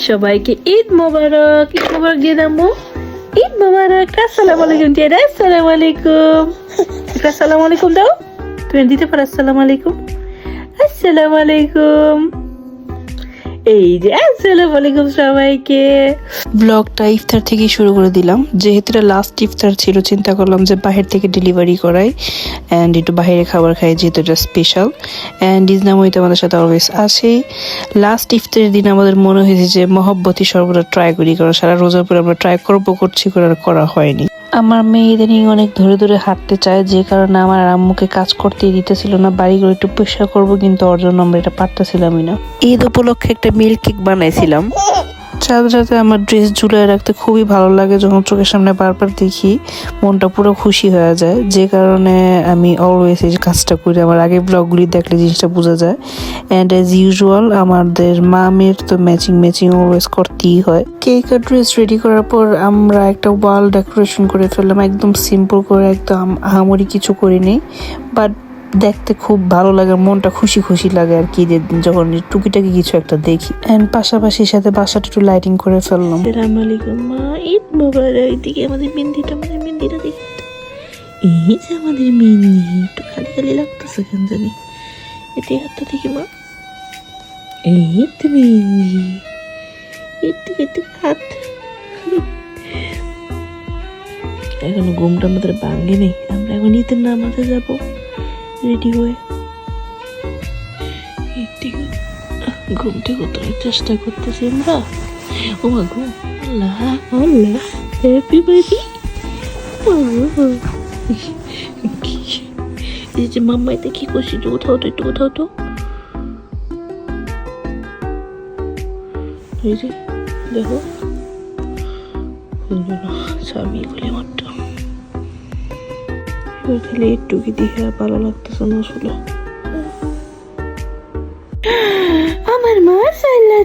সবাইকে ঈদ মোবারক দিয়ে দামু। ঈদ মোবারক। আসসালামু আলাইকুম টিয়ারা। আসসালামু আলাইকুম। আসসালামু আলাইকুম দাও। তুমি দিতে পারো আসসালামু আলাইকুম। আসসালামু আলাইকুম। এই যে আসসালামু আলাইকুম সবাইকে। ব্লগটা ইফতার থেকে শুরু করে দিলাম, যেহেতু এটা লাস্ট ইফতার ছিল। চিন্তা করলাম যে বাহির থেকে ডেলিভারি করাই অ্যান্ড একটু বাইরে খাবার খাই, যেহেতু এটা স্পেশাল। অ্যান্ড ইজনাময়িত আমাদের সাথে অলওয়েজ আসেই। লাস্ট ইফতারের দিন আমাদের মনে হয়েছে যে মহব্বতী শরবতটা ট্রাই করি, কারণ সারা রোজার পরে আমরা ট্রাই করছি করে আর করা হয়নি। আমার মেয়ে ইদানিং অনেক ধরে ধরে হাঁটতে চায়, যে কারণে আমার আম্মুকে কাজ করতেই দিতেছিল না। বাড়িগুলো একটু পরিষ্কার করবো, কিন্তু ওর জন্য আমরা এটা পারতেছিলামই না। ঈদ উপলক্ষে একটা মিল্ক কেক বানাইছিলাম। সাথে সাথে আমার ড্রেস ঝুলিয়ে রাখতে খুবই ভালো লাগে, যখন চোখের সামনে বারবার দেখি মনটা পুরো খুশি হয়ে যায়, যে কারণে আমি অলওয়েজ এই কাজটা করি। আমার আগে ব্লগগুলি দেখলে জিনিসটা বোঝা যায়। অ্যান্ড অ্যাজ ইউজুয়াল আমাদের মামের তো ম্যাচিং অলওয়েজ করতেই হয়। কেক আর ড্রেস রেডি করার পর আমরা একটা ওয়াল ডেকোরেশন করে ফেললাম, একদম সিম্পল করে, একদম আহামরি কিছু করিনি, বাট দেখতে খুব ভালো লাগে, মনটা খুশি লাগে আর কি, যখন টুকিটাকি কিছু একটা দেখি। এন্ড পাশাপাশি সাথে বাসাটা একটু লাইটিং করে ফেললাম। আসসালামু আলাইকুম মা, ঈদ মোবারক। এইদিকে আমাদের মেহেন্দিটা দেখি। এই যে আমাদের মেহেন্দি একটু খালি লাগতেছে কেন জানি। এটি হাতটা দেখি মা। এই তো মেহেন্দি, একটু হাত। এখনো ঘুমটা আমাদের ভাঙে নেই। আমরা এখন ঈদের নামাজে যাবো রেডি হয়ে। ঘুম থেকে উঠার চেষ্টা করতেছি আমরা। ও মা গো, আল্লাহ আল্লাহ, হ্যাপি বেবি। এই যে মাম্মাইতে কি করছি, উঠাও তো। এই যে দেখো, স্বামী গুলি মাত্র খালি একটু কি দেখে আর ভালো লাগতেছে না আসলে। আমার মাশাআল্লাহ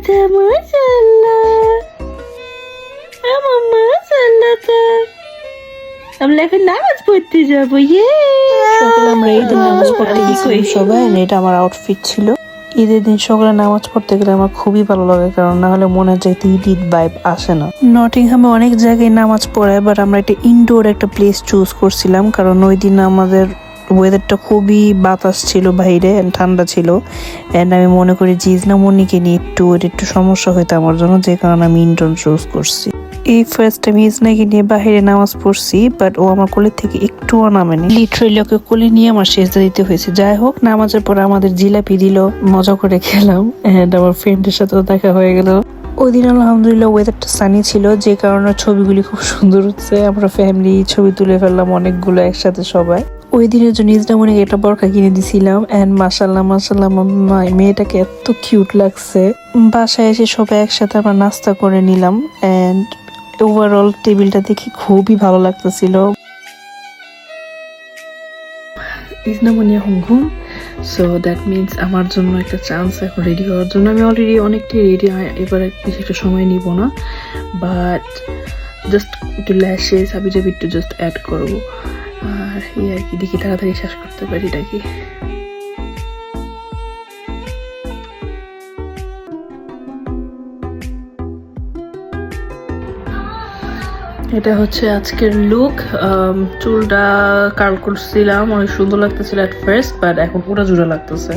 আমরা এখন নামাজ পড়তে যাবো। সকালে আমরা ঈদের নামাজ পড়তে গেছি সবাই। এটা আমার আউটফিট ছিল। ঈদের দিন সকালে নামাজ পড়তে গেলে আমার খুবই ভালো লাগে, কারণ না হলে মনে হয় ঈদ ভাইব আসে না। নটিংহামে অনেক জায়গায় নামাজ পড়ায়, বাট আমরা একটা ইনডোর একটা প্লেস চুজ করছিলাম, কারণ ওই দিন আমাদের ওয়েদারটা খুবই বাতাস ছিল বাইরে, ঠান্ডা ছিল। অ্যান্ড আমি মনে করি যে ইজনামণিকে নিয়ে একটু সমস্যা হইতো আমার জন্য, যে কারণে আমি ইনডোর চুজ করছি। এই ফার্স্ট আমি ইজনাকে নিয়ে বাহিরে নামাজ পড়ছি, বাট ও আমার কোলের থেকে একটুও নামেনি। লিটারেলি ওকে কোলে নিয়ে আমার সেজদা দিতে হয়েছে। যাই হোক, নামাজের পরে আমাদের জিলাপি দিল, মজা করে খেলাম। এন্ড আমার ফ্রেন্ডের সাথেও দেখা হয়ে গেল। ওই দিন আলহামদুলিল্লাহ ওয়েদারটা সানি ছিল, যে কারণে ছবিগুলি খুব সুন্দর হচ্ছে। আমরা ফ্যামিলি ছবি তুলে ফেললাম অনেকগুলো একসাথে সবাই। ওই দিনের জন্য ইজনামণিকে একটা বরকা কিনে দিছিলাম। এন্ড মাশাল্লাহ মেয়েটাকে এত কিউট লাগছে। বাসায় এসে সবাই একসাথে আমরা নাস্তা করে নিলাম। এন্ড ওভারঅল টেবিলটা দেখে খুবই ভালো লাগতেছিল। ইজনামণি এখন ঘুম, সো দ্যাট মিনস আমার জন্য একটা চান্স এখন রেডি হওয়ার জন্য। আমি অলরেডি অনেকটাই রেডি, এবার বেশি একটা সময় নিব না, বাট জাস্ট একটু ল্যাশেস হাবিজাবি একটু জাস্ট অ্যাড করবো। আর এই আর কি, দেখি তাড়াতাড়ি শেষ করতে পারি নাকি। এটা হচ্ছে আজকের লুক। চুলটা কার্ল করছিলাম, অনেক সুন্দর লাগতেছিল এট ফার্স্ট, বাট এখন পুরো জোড়া লাগতেছে।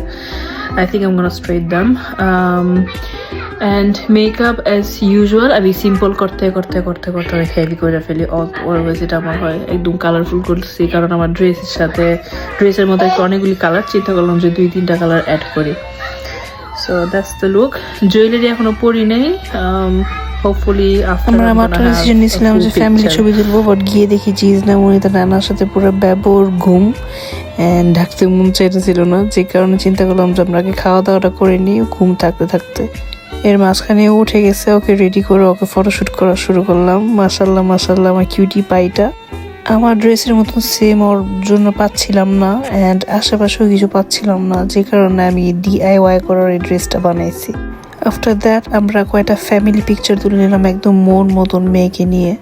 I think I am gonna straight them. And makeup as usual আমি সিম্পল করতে হেভি করে ফেলি অলওয়েজ। এটা আমার হয় একদম কালারফুল করছি, কারণ আমার ড্রেসের মধ্যে একটু অনেকগুলি কালার, চিন্তা করলাম যে 2-3টা কালার অ্যাড করি। So that's the look. Jewellery এখনো পরি নেই। হোপফুলি আমরা মাত্র ডিসিশন নিয়েছিলাম যে ফ্যামিলি ছবি তুলবো, বাট গিয়ে দেখি যে ইজনামণি তার নানার সাথে পুরো ব্যাপর ঘুম অ্যান্ড ঢাকতে মন চাইতেছিল না, যে কারণে চিন্তা করলাম যে আমরা খাওয়া দাওয়াটা করে নিই ঘুম থাকতে। এর মাঝখানে উঠে গেছে, ওকে রেডি করে ওকে ফটোশুট করা শুরু করলাম। মাশাল্লাহ আমার কিউটি পাইটা। আমার ড্রেসের মতন সেম ওর জন্য পাচ্ছিলাম না, অ্যান্ড আশেপাশেও কিছু পাচ্ছিলাম না, যে কারণে আমি DIY করার এই ড্রেসটা বানাইছি। আফটার দ্যাট আমরা কয়েকটা ফ্যামিলি পিকচার তুলে নিলাম একদম মন মতন মেয়েকে নিয়ে।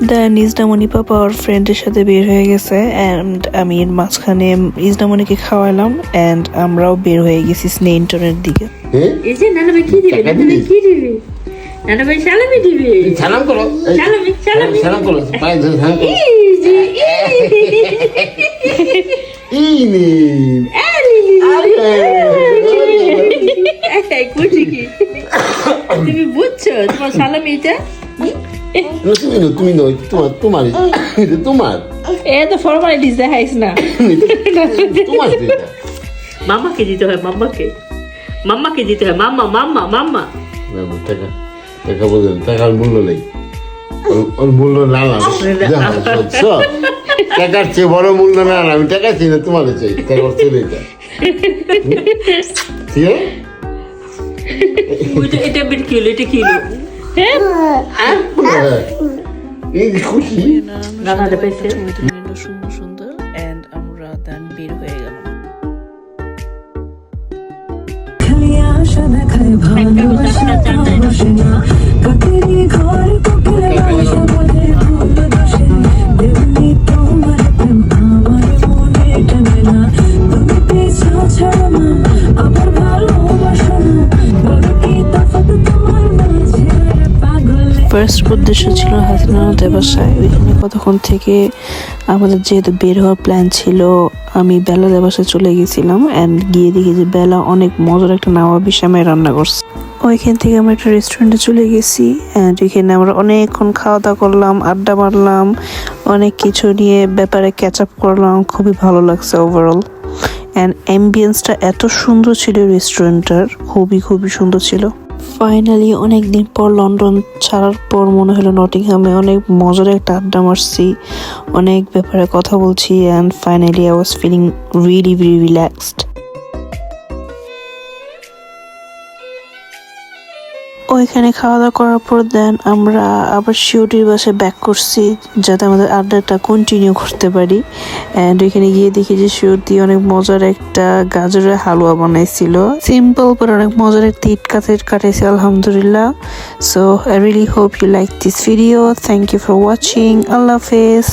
দেন ইজনামণি পাপা ওর ফ্রেন্ডের সাথে বের হয়ে গেছে, অ্যান্ড আমি এর মাঝখানে ইজনামণিকে খাওয়ালাম, অ্যান্ড আমরাও বের হয়ে গেছি স্নেইনটনের দিকে। এই যে নানা ভাই কি দিবে, নানা ভাই সালামি দিবে। সালাম করো, সালামি সালামি। সালাম করো, পায়ে ধরে সালাম করো। ইজি এই নে। খুশি কি তুমি বুঝছো তোমার সালামি এটা? তুমি নয়, তোমার এটা তোমার এ তো ফরমালিটিস দেখাইস না। তোমার তো এটা। মাম্মাকে দিতে হয়, মাম্মাকে দিতে হয়, মাম্মা মাম্মা মাম্মা। না, না, টাকা বললেন, টাকার মূল্য নেই, ওর মূল্য না না টাকার চেয়ে বড় মূল্য না না, আমি টাকা চাই না, তোমাদের চাই, টাকা চলে এটা ঠিক আছে। এটা বের কি হলো, এটা কি হলো? এই যে খুশি নানাটা পেয়েছে। সুন্দর সুন্দর এন্ড আমরা দেন বের হয়ে গেলাম। ফার্স্ট উদ্দেশ্য ছিল হাসিনাদের বাসায়, ওইখানে কতক্ষণ থেকে আমাদের যেহেতু বের হওয়ার প্ল্যান ছিল, আমি বেলাদের বাসায় চলে গেছিলাম অ্যান্ড গিয়ে দেখি যে বেলা অনেক মজার একটা নবাবী শ্যামাই রান্না করছে। ওইখান থেকে আমরা একটা রেস্টুরেন্টে চলে গেছি অ্যান্ড এখানে আমরা অনেকক্ষণ খাওয়া দাওয়া করলাম, আড্ডা মারলাম, অনেক কিছু নিয়ে ব্যাপারে ক্যাচ আপ করলাম। খুবই ভালো লাগছে ওভারঅল অ্যান্ড অ্যাম্বিয়েন্সটা এত সুন্দর ছিল রেস্টুরেন্টটার, খুবই খুবই সুন্দর ছিল। ফাইনালি অনেকদিন পর লন্ডন ছাড়ার পর মনে হলো নটিংহামে অনেক মজার একটা আড্ডা মারছি, অনেক ব্যাপারে কথা বলছি and finally I was feeling really very relaxed. ওইখানে খাওয়া দাওয়া করার পর দেন আমরা আবার শিউটির বাসায় ব্যাক করছি যাতে আমাদের আড্ডাটা কন্টিনিউ করতে পারি। অ্যান্ড ওইখানে গিয়ে দেখি যে শিউটি অনেক মজার একটা গাজরের হালুয়া বানাইছিল, সিম্পল পর অনেক মজার একটা ঈদ কাটাইছে আলহামদুলিল্লাহ। So I really hope you like this video. Thank you for watching. Allah হাফেজ।